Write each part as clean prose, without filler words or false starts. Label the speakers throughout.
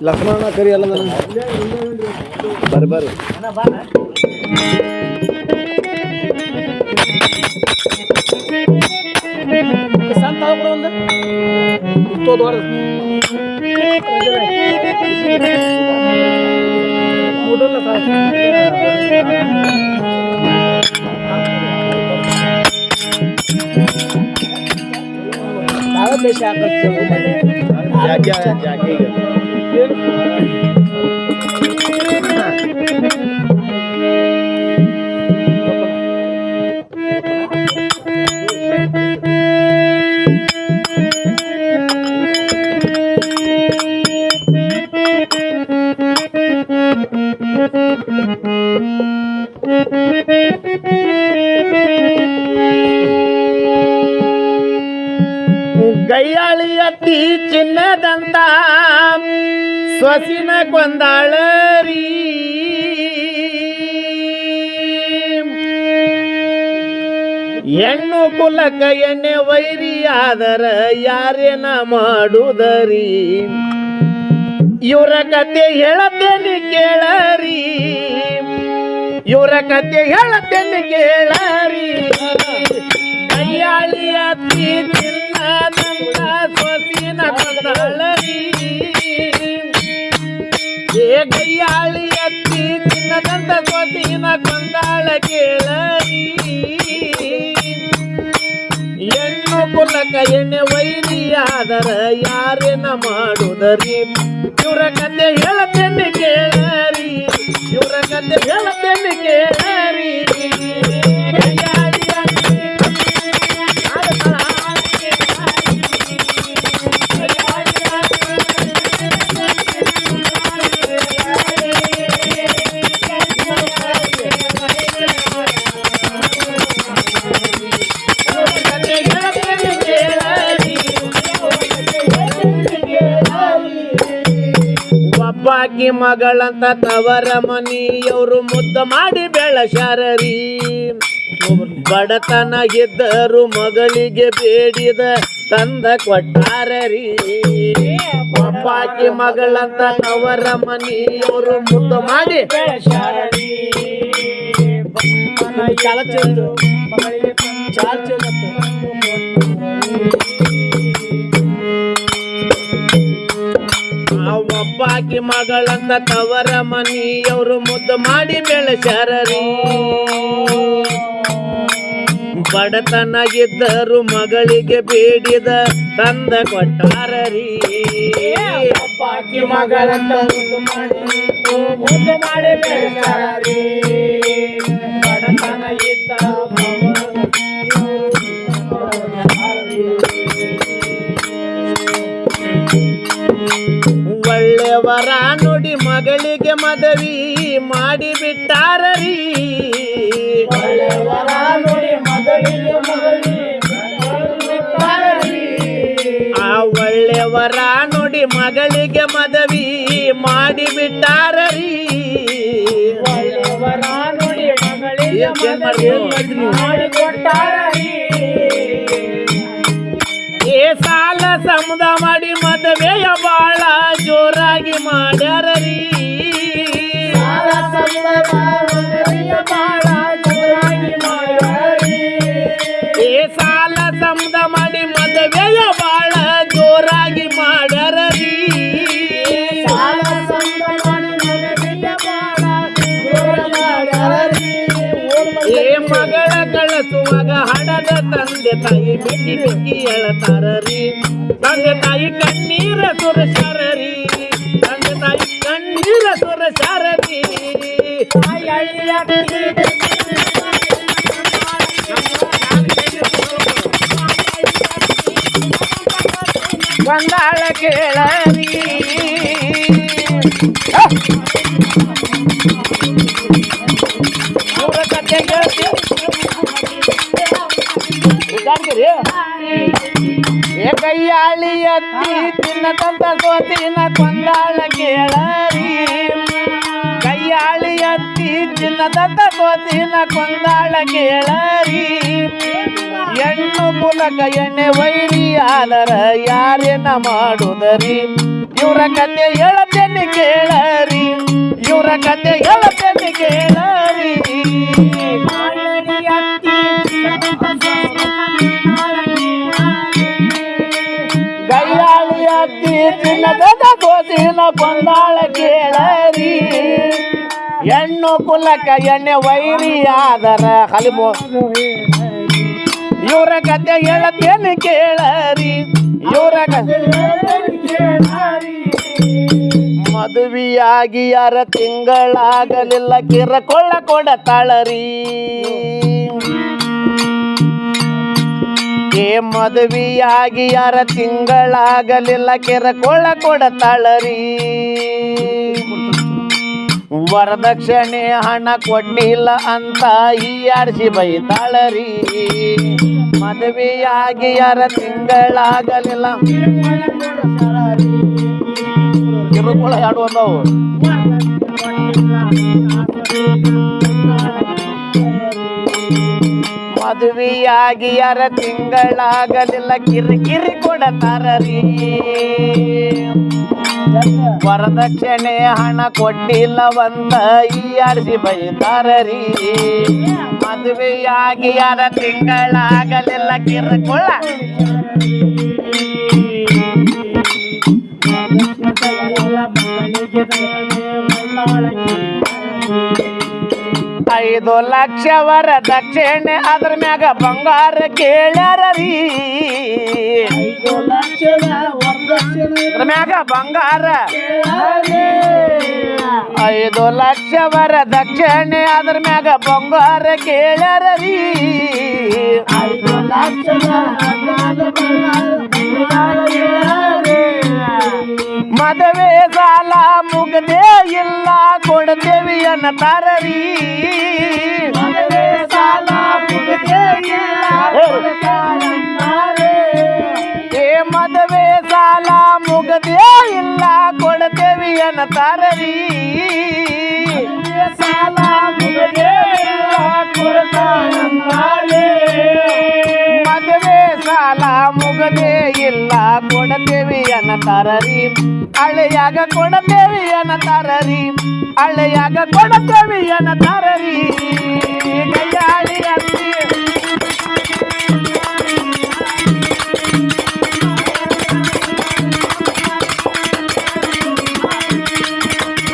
Speaker 1: ಲಕ್ಷ್ಮಣ ಕರಿ ಅಲ್ಲ ಬರ್ರಿ ಬರ್ರಿ ಸಂತ ಒಂದು ದೇಶ
Speaker 2: ಗೈಯಾಳಿ ಅತ್ತಿ ಚಿನ್ನದಂತ ಸೊಸಿನ ಕೊಂದಾಳರಿ ಹೆಣ್ಣು ಕುಲಕ ಎಣ್ಣೆ ವೈರಿ ಆದರ ಯಾರೇನ ಮಾಡುದರಿ ಇವರ ಕತೆ ಹೇಳತ್ತೇನೆ ಕೇಳರಿ ಇವರ ಕತೆ ಹೇಳತ್ತೇನೆ ಕೇಳರಿ ಗೈಯಾಳಿ ಅತ್ತಿ ಚಿನ್ನದಂತ ಸೊಸಿನ ಕೊಂದಾಳರಿ ಗೈಯಾಳಿ ಅತ್ತಿ ಚಿನ್ನದಂತ ಸೊಸಿನ ಕೊಂದಾಳ ಕೇಳರಿ ಹೆಣ್ಣು ಕುಲಕ ಎಣ್ಣೆ ವೈರಿ ಆದರ ಯಾರೇನ ಮಾಡುದರಿ ಇವರ ಕತೆ ಹೇಳತ್ತೇನೆ ಕೇಳರಿ ಇವರ ಕತೆ ಹೇಳತ್ತೇನೆ ಕೇಳರಿ ಒಬ್ಬಾಕಿ ಮಗಳಂತ ತವರ ಮನಿಯವರು ಮುದ್ದ ಮಾಡಿ ಬೆಳಶಾರರಿ ಬಡತನ ಇದ್ದರು ಮಗಳಿಗೆ ಬೇಡಿದ ತಂದ ಕೊಟ್ಟಾರರಿ ಒಬ್ಬಾಕಿ ಮಗಳಂತ ತವರ ಮನಿಯವರು ಮುದ್ದ ಮಾಡಿ ಬೆಳಶಾರರಿ ಒಬ್ಬಾಕಿ ಮಗಳಂತ ತವರ ಮನಿಯವರು ಮುದ್ದು ಮಾಡಿ ಬೆಳೆಸ್ಯಾರರಿ ಬಡತನ ಇದ್ದರು ಮಗಳಿಗೆ ಬೇಡಿದ ತಂದ ಕೊಟ್ಟಾರರಿ
Speaker 3: ಒಬ್ಬಾಕಿ ಮಗಳಂತ ಮುದ್ದು ಮಾಡಿ ಬೆಳೆಸ್ಯಾರರಿ ಬಡತನ ಇದ್ದರು
Speaker 2: ಒಳ್ಳೆಯವರ ನುಡಿ ಮಗಳಿಗೆ ಮದವಿ ಮಾಡಿ ಬಿಟ್ಟಾರರಿ
Speaker 3: ಒಳ್ಳೆಯವರ ನುಡಿ ಮಗಳಿಗೆ
Speaker 2: ಆ ಒಳ್ಳೆಯವರ ನುಡಿ ಮಗಳಿಗೆ ಮದವಿ ಮಾಡಿ ಬಿಟ್ಟಾರರಿ
Speaker 3: ಒಳ್ಳೆಯವರ ನುಡಿ ಮಗಳಿಗೆ ಮಾಡಿ ಕೊಟ್ಟಾರರಿ
Speaker 2: ಏ ಸಾಲ ಸಮುದ ಮಾಡಿ ಮದುವೆಯ ಬಾಳ ಜೋರಾಗಿ ಮಾಡ್ಯಾರರಿ ಏ ಸಾಲ ಸಮುದ ಮಾಡಿ ಮದುವೆಯ ಬಾಳ ಜೋರಾಗಿ ಮಾಡ್ಯಾರರಿ ಏ ಮಗಳ ಕಳಿಸುವಾಗ ಹಡದ ತಂದೆ ತಾಯಿ ಬಿಕ್ಕಿ ಬಿಕ್ಕಿ ಎಳತಾರರಿ ತಂದೆ ತಾಯಿ ಕಣ್ಣೀರ ಸುರಸಾರರಿ ತಂದೆ ತಾಯಿ ಕಣ್ಣೀರ ಸುರಸಾರರಿ ಬಂದಾಳ ಕೇಳರಿ ಇವರ ಕತೆ ಏ ಕೈಯಾಳಿ ಅತ್ತಿ ಚಿನ್ನದಂತ ಸೋತಿನ ಕೊಂದಾಳ ಕೇಳರಿ ಕೈಯಾಳಿ ಅತ್ತಿ ಚಿನ್ನದಂತ ಸೋತಿನ ಕೊಂದಾಳ ಕೇಳರಿ ಹೆಣ್ಣು ಕುಲಕ ಎಣ್ಣೆ ವೈರಿ ಆದರ ಯಾರೇನ ಮಾಡುದರಿ ಇವ್ರ ಕತೆ ಹೇಳತೇನೆ ಕೇಳರಿ ಇವ್ರ ಕತೆ ಹೇಳತೇನೆ ಕೇಳರಿ ಗೈಯಾಳಿ ಅತ್ತಿ ಚಿನ್ನದ ಗೋಸಿನ ಕೊಂದಾಳ ಕೇಳರಿ ಹೆಣ್ಣು ಕುಲಕ ಎಣ್ಣೆ ವೈರಿ ಆದರ ಹಲಿಮೋ ಇವ್ರ ಕತೆ ಹೇಳತೇನೆ ಕೇಳರಿ ಇವ್ರ ಕತೆ ಮದುವೆಯಾಗಿ ಯಾರ ತಿಂಗಳಾಗಲಿಲ್ಲ ಕಿರಕೊಳ್ಳ ಕೊಡತಾಳರಿ ಮದುವೆಯಾಗಿ ಯಾರ ತಿಂಗಳಾಗಲಿಲ್ಲ ಕಿರಕೊಳ್ಳ ಕೊಡತಾಳರಿ ವರದಕ್ಷಿಣೆ ಹಣ ಕೊಟ್ಟಿಲ್ಲ ಅಂತ ಈ ಆರ್ಸಿ ಬೈತಾಳರಿ ಮದುವೆಯಾಗಿ ಯಾರ ತಿಂಗಳಾಗಲಿಲ್ಲ ಕಿರುಕುಳ ಎರಡು ಬಂದವು ಮದುವೆಯಾಗಿ ಯಾರ ತಿಂಗಳಾಗಲಿಲ್ಲ ಕಿರಿಕಿರಿ ಕೊಡತಾರರಿ ವರದಕ್ಷಿಣೆ ಹಣ ಕೊಟ್ಟಿಲ್ಲವಂತ ಈ ಆರ್ಸಿ ಬೈತಾರರಿ ಮದುವೆಯಾಗಿ ಯಾರ ತಿಂಗಳಾಗಲಿಲ್ಲ ಕಿರುಕುಳ 5 ಲಕ್ಷ ವರದಕ್ಷಿಣೆ ಅದ್ರ ಮ್ಯಾಗ ಬಂಗಾರ ಕೇಳ್ಯಾರೀ
Speaker 1: 5 ಲಕ್ಷದ ವರದಕ್ಷಿಣೆ
Speaker 2: ಅದ್ರ ಮ್ಯಾಗ ಬಂಗಾರ 5 ಲಕ್ಷ ವರದಕ್ಷಿಣೆ ಅದ್ರ ಮ್ಯಾಗ ಬಂಗಾರ ಕೇಳ್ಯಾರೀ
Speaker 1: 5 ಲಕ್ಷದ
Speaker 2: ಮದುವೆ ಸಾಲ ಮುಗದೆ ಇಲ್ಲ ಕೊಡ್ತೇವಿ ಅನ್ನತಾರೀ
Speaker 1: ಮದುವೆ ಸಾಲ ಮುಗದೆ
Speaker 2: ಮದುವೆ ಸಾಲ ಮುಗದೆ ಇಲ್ಲ ಕೊಡ್ತೇವಿ ಅನ್ನತಾರೀ
Speaker 1: ಸಾಲ ಮುಗದೆ
Speaker 2: ಮದುವೆ ಸಾಲ ಮುಗದೆ ಇಲ್ಲ ಕೊಡ್ತೇವಿ ಅನ್ನತಾರೀ ಹಳೆಯಾಗ ಕೊಡ್ತೇವಿ ಅನ್ನತಾರೀ ಹಳೆಯಾಗ ಕೊಡ್ತೇವಿ ಅನ್ನತಾರೀ ಕೈಯಾಳಿ ಅಂತಿ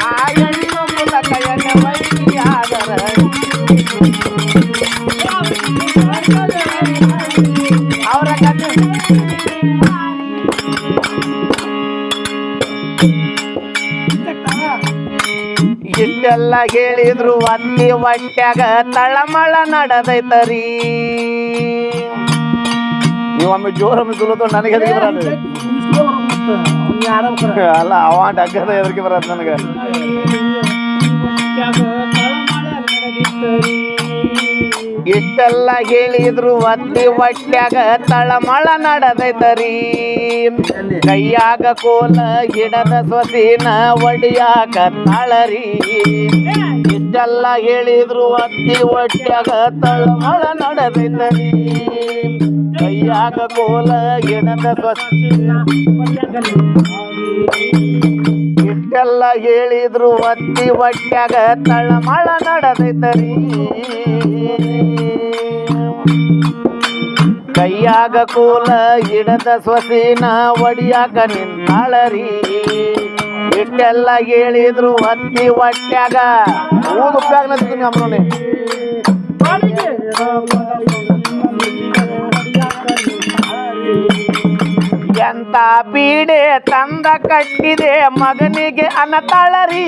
Speaker 2: ಆ ಹೆಣ್ಣು ಕುಲಕಯನ ವೈರಿಯಾದರ ಅವರ ಕತೆ ಇಷ್ಟೆಲ್ಲ ಹೇಳಿದ್ರು ಅತ್ತಿ ಹೊಟ್ಯಾಗ ತಳಮಳ ನಡೆದೈತರಿ ನೀವೊಮ್ಮೆ ಜೋರೊಮ್ಮೆ ತುಳಿದು ನನಗೆ ಹೆದರಿಕೆ ಬರಲ್ಲ ಅಲ್ಲ ಅವ ಡಗ್ಗದ ಹೆದರಿಕೆ ಬರತ್ತ ನನಗೆ ಇಷ್ಟೆಲ್ಲ ಹೇಳಿದ್ರು ಅತ್ತಿ ಹೊಟ್ಯಾಗ ತಳಮಳ ನಡೆದೈತರಿ ಕೈಯಾಗ ಕೋಲ ಹಿಡದ ಸೊಸಿನ ಒಡಿಯಾಕ ತಾಳರಿ ಇಷ್ಟೆಲ್ಲ ಹೇಳಿದ್ರು ಅತ್ತಿ ಹೊಟ್ಯಾಗ ತಳಮಳ ನಡೆದೈತರಿ ಕೈಯಾಗ ಕೋಲ ಹಿಡದ ಸೊಸಿನ ಇಷ್ಟೆಲ್ಲ ಹೇಳಿದ್ರು ಅತ್ತಿ ಹೊಟ್ಯಾಗ ತಳಮಳ ನಡೆದೈತರಿ ಕೈಯಾಗ ಕೂಲ ಹಿಡದ ಸೊಸಿನ ಒಡಿಯಾಕ ನಿಂತಾಳರಿ ಇಷ್ಟೆಲ್ಲ ಹೇಳಿದ್ರು ಅತ್ತಿ ಹೊಟ್ಯಾಗ ಊದು ಉಪಯೋಗ ನಡ್ತೀನಿ ಅಮ್ಮನೆ ಎಂತ ಪೀಡೆ ತಂದ ಕಟ್ಟಿದೆ ಮಗನಿಗೆ ಅನ್ನತಾಳರಿ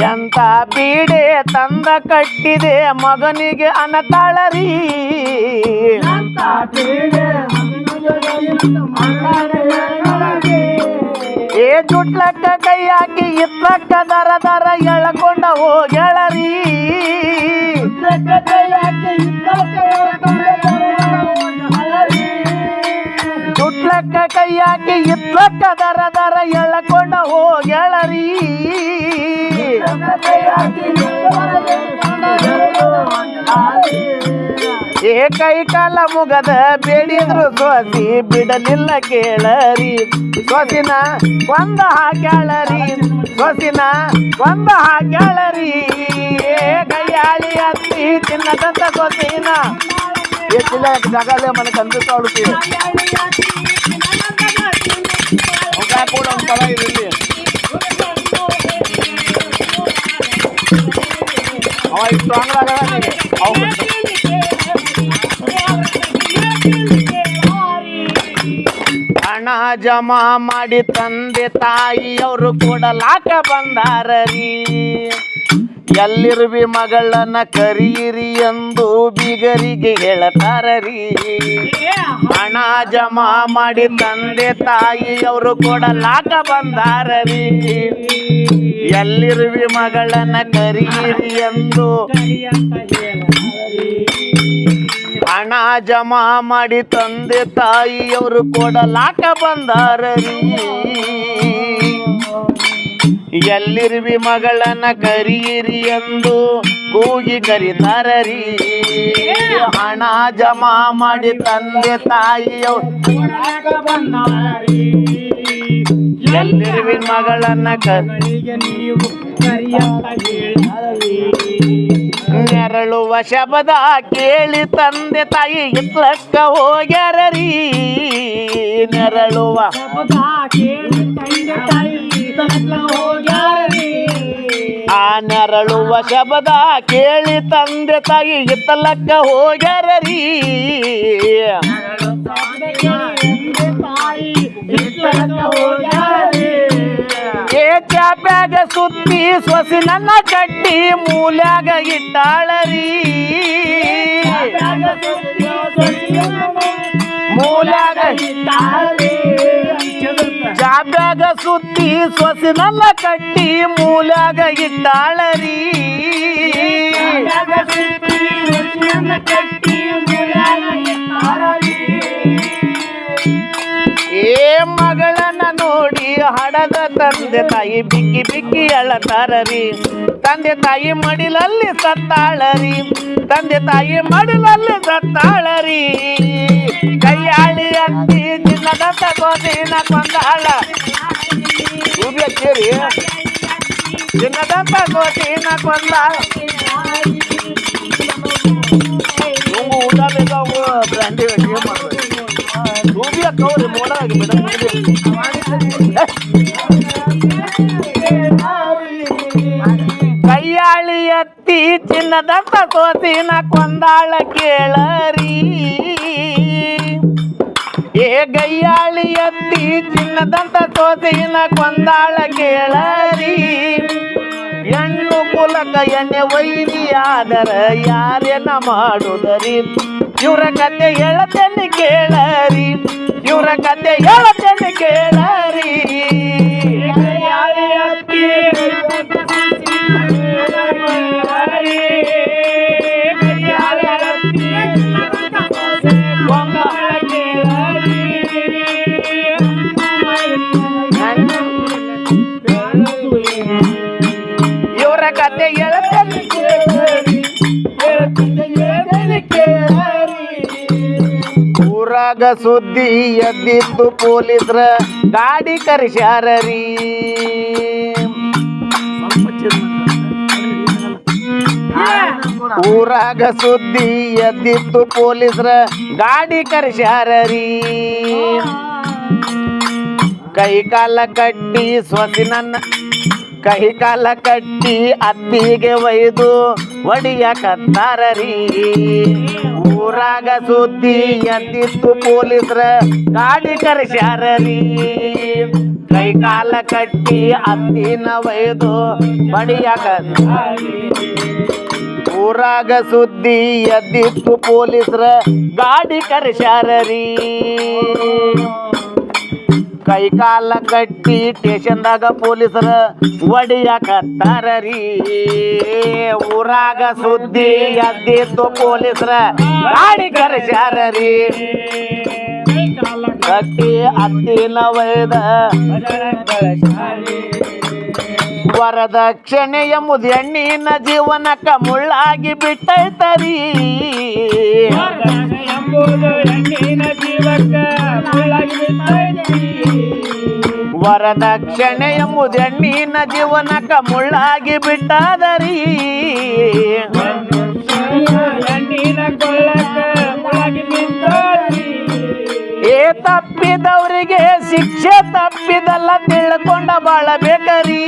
Speaker 2: ಎಂತ ಪೀಡೆ ತಂದ ಕಟ್ಟಿದೆ ಮಗನಿಗೆ ಅನ್ನತಾಳರಿ ಏ ಜುಟ್ಲಕ್ಕ ಕೈ ಹಾಕಿ ಇತ್ಲಕ್ಕ ದರ ದರ ಎಳ್ಕೊಂಡ ಹೋಗ್ಯಾಳರಿ ಜುಟ್ಲಕ್ಕ ಕೈ ಹಾಕಿ ಇತ್ಲಕ್ಕ ದರ ದರ ಎಳ್ಕೊಂಡ ಹೋಗ್ಯಾಳರಿ ಏ ಕೈ ಕಾಲ ಮುಗದ ಬೇಡಿದ್ರು ಸೋಸಿ ಬಿಡಲಿಲ್ಲ ಕೇಳರಿ ಸೊಸಿನ ಕೊಂದ ಹಾಕ್ಯಾಳರಿ ಸೊಸಿನ ಕೊಂದ ಹಾಕ್ಯಾಳರಿ ಕೈಯಾಳಿ ಹತ್ತಿ ಚಿನ್ನದಂತ ಸೊಸಿನ ಎಷ್ಟಿಲ್ಲ ಜಾಗಲೇ ಮನೆ ಕಂದು ಅವಳಿಗೆ ಕೂಡ ಒಂದು ಫಲ ಇರಲಿ ಅವ ಸ್ಟ್ರಾಂಗ್ ಹಣ ಜಮಾ ಮಾಡಿ ತಂದೆ ತಾಯಿಯವರು ಕೊಡಲಾಕ ಬಂದಾರರಿ ಎಲ್ಲಿರುವಿ ಮಗಳನ್ನ ಕರೀರಿ ಎಂದು ಬೀಗರಿಗೆ ಹೇಳತಾರರಿ ಹಣ ಜಮಾ ಮಾಡಿ ತಂದೆ ತಾಯಿಯವರು ಕೊಡಲಾಕ ಬಂದಾರರಿ ಎಲ್ಲಿರುವಿ ಮಗಳನ್ನ ಕರೀರಿ ಎಂದು ಹಣ ಜಮಾ ಮಾಡಿ ತಂದೆ ತಾಯಿಯವರು ಕೊಡಲಾಕ ಬಂದಾರರಿ ಎಲ್ಲಿರುವಿ ಮಗಳನ್ನ ಕರೀರಿ ಎಂದು ಕೂಗಿ ಕರೀತಾರರಿ ಹಣ ಜಮಾ ಮಾಡಿ ತಂದೆ ತಾಯಿಯವರು ಎಲ್ಲಿರುವಿ ಮಗಳನ್ನ
Speaker 3: ನೀವು ಕರಿಯಂತ ಹೇಳಿ
Speaker 2: ನೆರಳುವ ಶಬ್ದ ಕೇಳಿ ತಂದೆ ತಾಯಿ ಇತ್ಲಕ್ಕ ಹೋಗ್ಯಾರರಿ ನೆರಳುವ
Speaker 3: ಶಬ್ದ ಕೇಳಿ ತಂದೆ ತಾಯಿ ಇತ್ಲಕ್ಕ ಹೋಗ್ಯಾರರಿ
Speaker 2: ಆ ನೆರಳುವ ಶಬ್ದ ಕೇಳಿ ತಂದೆ ತಾಯಿ ಇತ್ತಲಕ್ಕ ಹೋಗ್ಯಾರರಿ ಏ ಚಾಪ್ಯಾಗ ಸುತ್ತಿ ಸೊಸಿ ನನ್ನ ಕಟ್ಟಿ ಮೂಲ್ಯಾಗ ಇಟ್ಟಾಳರಿ ಮೂಲ್ಯಾಗ ಚಾಪ್ಯಾಗ ಸುತ್ತಿ ಸೊಸಿ ನನ್ನ ಕಟ್ಟಿ ಮೂಲ್ಯಾಗ ಇಟ್ಟಾಳರಿ ಏ ಮಗಳನ್ನ ನೋಡಿ ಹಡದ ತಂದೆ ತಾಯಿ ಬಿಕ್ಕಿ ಬಿಕ್ಕಿ ಅಳತಾರರಿ ತಂದೆ ತಾಯಿ ಮಡಿಲಲ್ಲಿ ಸತ್ತಾಳರಿ ತಂದೆ ತಾಯಿ ಮಡಿಲಲ್ಲಿ ಸತ್ತಾಳರಿ ಕೈಯಾಳಿ ಅಂತಿ ಚಿನ್ನದಂತ ಗೋಧಿನ ಕೊಂದಾಳ ಕೇರಿ ಚಿನ್ನದಂತ ಗೋಧಿನ ಕೊಂದಾಳ ಇವು ಊಟ ಬೇಕಾವು ಬ್ರ್ಯಾಂಡಿ ಮಾಡ್ಬೇಕು ರೂಬಿಯ ಕೌರಿ ಮೋಡಾಗಿ ಕೈಯಾಳಿ ಎತ್ತಿ ಚಿನ್ನದಂತ ಸೋಸಿನ ಕೊಂದಾಳ ಕೇಳರಿ ಏ ಗೈಯಾಳಿ ಎತ್ತಿ ಚಿನ್ನದಂತ ಸೋಸಿನ ಕೊಂದಾಳ ಕೇಳರಿ ಹೆಣ್ಣು ಕುಲಕ ಎಣ್ಣೆ ವೈರಿಯಾದರ ಯಾರೇನ ಮಾಡುದರಿ ಇವ್ರ ಕತೆ ಹೇಳತೇನೆ ಕೇಳರಿ ಇವ್ರ ಕತೆ ಹೇಳತೇನೆ ಕೇಳರಿ ಇವ್ರ ಕತೆ ಹೇಳತೇನೆ ಊರಾಗ ಸುದ್ದಿ ಎದ್ದಿತ್ತು ಪೊಲೀಸ್ರ ಗಾಡಿ ಕರೆಸ್ಯಾರರಿ ಊರಾಗ ಸುದ್ದಿ ಎದ್ದಿತ್ತು ಪೊಲೀಸ್ರ ಗಾಡಿ ಕರೆಸ್ಯಾರರಿ ಕೈ ಕಾಲ ಕಟ್ಟಿ ಸೊಸಿನನ್ನ ಕೈ ಕಾಲ ಕಟ್ಟಿ ಅತ್ತಿಗೆ ಒಯ್ದು ಒಡಿಯಕತ್ತಾರರಿ ಊರಾಗ ಸುದ್ದಿ ಎದ್ದಿತ್ತು ಪೊಲೀಸ್ರ ಗಾಡಿ ಕರೆಸ್ಯಾರರಿ ಕೈ ಕಾಲ ಕಟ್ಟಿ ಅತ್ತಿನ ಒಯ್ದು ಬಡಿಯಕತ್ತಾರರಿ ಊರಾಗ ಸುದ್ದಿ ಎದ್ದಿತ್ತು ಪೊಲೀಸ್ರ ಗಾಡಿ ಕರೆಸ್ಯಾರರಿ ಕೈ ಕಾಲ ಕಟ್ಟಿ ಸ್ಟೇಷನ್ದಾಗ ಪೊಲೀಸರ ಒಡಿಯಕತ್ತಾರರಿ ಊರಾಗ ಸುದ್ದಿ ಎದ್ದಿತ್ತು ಪೊಲೀಸರ ಗಾಡಿ ಕರೆಸ್ಯಾರರಿ ಕಟ್ಟಿ ಅತ್ತಿನ ಒಯ್ದ ವರದಕ್ಷಿಣೆ ಎಂಬುದು ಹೆಣ್ಣಿನ ಜೀವನಕ್ಕ ಮುಳ್ಳಾಗಿ ಬಿಟ್ಟೈತರಿ
Speaker 3: ಎಂಬುದು ಹೆಣ್ಣಿನ ಜೀವಕ್ಕ ಮುಳ್ಳಾಗಿ ಬಿಟ್ಟೈತಿ.
Speaker 2: ವರದಕ್ಷಿಣೆ ಎಂಬುದು ಹೆಣ್ಣಿನ ಜೀವನಕ್ಕ ಮುಳ್ಳಾಗಿ ಬಿಟ್ಟದರಿ
Speaker 3: ಹೆಣ್ಣಿನ ಕೊಳ್ಳಕ್ಕ ಮುಳ್ಳಾಗಿ ಬಿಟ್ಟೈತಿ.
Speaker 2: ಏ ತಪ್ಪಿದವರಿಗೆ ಶಿಕ್ಷೆ ತಪ್ಪಿದಲ್ಲ ತಿಳ್ಕೊಂಡ ಬಾಳಬೇಕರಿ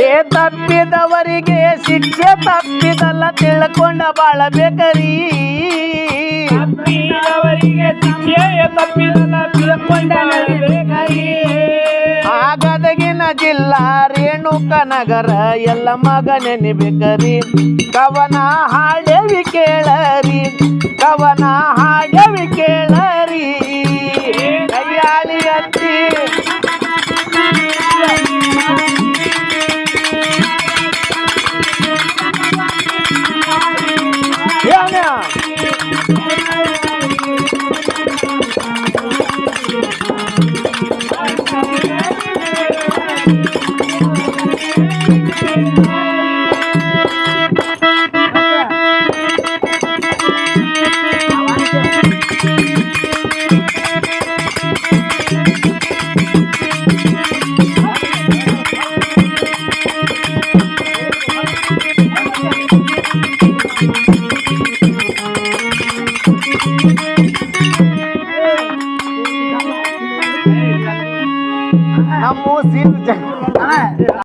Speaker 2: ಏ ತಪ್ಪಿದವರಿಗೆ ಶಿಕ್ಷೆ ತಪ್ಪಿದಲ್ಲ ತಿಳ್ಕೊಂಡ ಬಾಳಬೇಕರಿ ಆ ಗದಗಿನ ಜಿಲ್ಲಾ ರೇಣುಕ ನಗರ ಎಲ್ಲ ಮಗ ನೆನಿಬೇಕರಿ ಕವನ ಹಾಡವಿ ಕೇಳರಿ ಕವನ ಹಾಡವಿ ಕೇಳರಿ